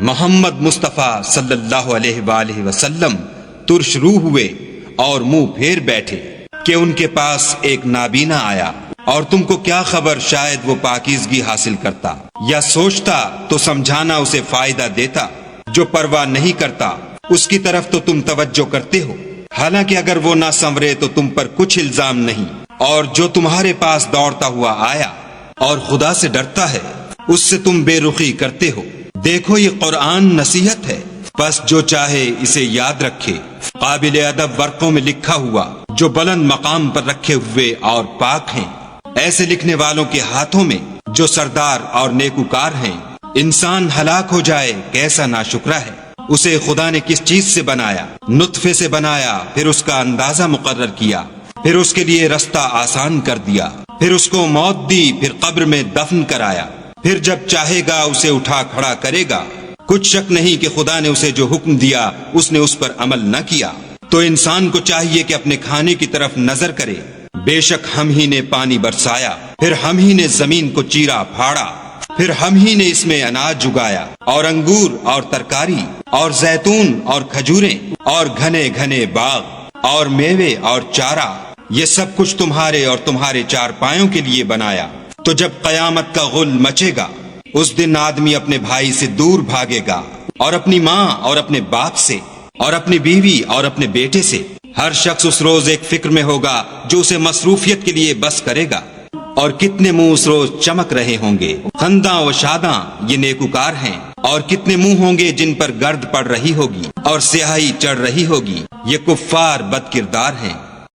محمد مصطفیٰ صلی اللہ علیہ وآلہ وسلم ترش روح ہوئے اور منہ پھیر بیٹھے کہ ان کے پاس ایک نابینا آیا، اور تم کو کیا خبر شاید وہ پاکیزگی حاصل کرتا یا سوچتا تو سمجھانا اسے فائدہ دیتا۔ جو پرواہ نہیں کرتا اس کی طرف تو تم توجہ کرتے ہو، حالانکہ اگر وہ نہ سنورے تو تم پر کچھ الزام نہیں، اور جو تمہارے پاس دوڑتا ہوا آیا اور خدا سے ڈرتا ہے اس سے تم بے رخی کرتے ہو۔ دیکھو یہ قرآن نصیحت ہے، بس جو چاہے اسے یاد رکھے۔ قابل ادب ورقوں میں لکھا ہوا جو بلند مقام پر رکھے ہوئے اور پاک ہیں، ایسے لکھنے والوں کے ہاتھوں میں جو سردار اور نیکوکار ہیں۔ انسان ہلاک ہو جائے کیسا ناشکرا ہے۔ اسے خدا نے کس چیز سے بنایا؟ نطفے سے بنایا، پھر اس کا اندازہ مقرر کیا، پھر اس کے لیے رستہ آسان کر دیا، پھر اس کو موت دی، پھر قبر میں دفن کرایا، پھر جب چاہے گا اسے اٹھا کھڑا کرے گا۔ کچھ شک نہیں کہ خدا نے اسے جو حکم دیا اس نے اس پر عمل نہ کیا۔ تو انسان کو چاہیے کہ اپنے کھانے کی طرف نظر کرے۔ بے شک ہم ہی نے پانی برسایا، پھر ہم ہی نے زمین کو چیرا پھاڑا، پھر ہم ہی نے اس میں اناج اگایا، اور انگور اور ترکاری اور زیتون اور کھجوریں اور گھنے گھنے باغ اور میوے اور چارہ، یہ سب کچھ تمہارے اور تمہارے چار پایوں کے لیے بنایا۔ تو جب قیامت کا غل مچے گا اس دن آدمی اپنے بھائی سے دور بھاگے گا، اور اپنی ماں اور اپنے باپ سے، اور اپنی بیوی اور اپنے بیٹے سے۔ ہر شخص اس روز ایک فکر میں ہوگا جو اسے مصروفیت کے لیے بس کرے گا۔ اور کتنے منہ اس روز چمک رہے ہوں گے، خنداں و شاداں، یہ نیکوکار ہیں۔ اور کتنے منہ ہوں گے جن پر گرد پڑ رہی ہوگی اور سیاہی چڑھ رہی ہوگی، یہ کفار بد کردار ہیں۔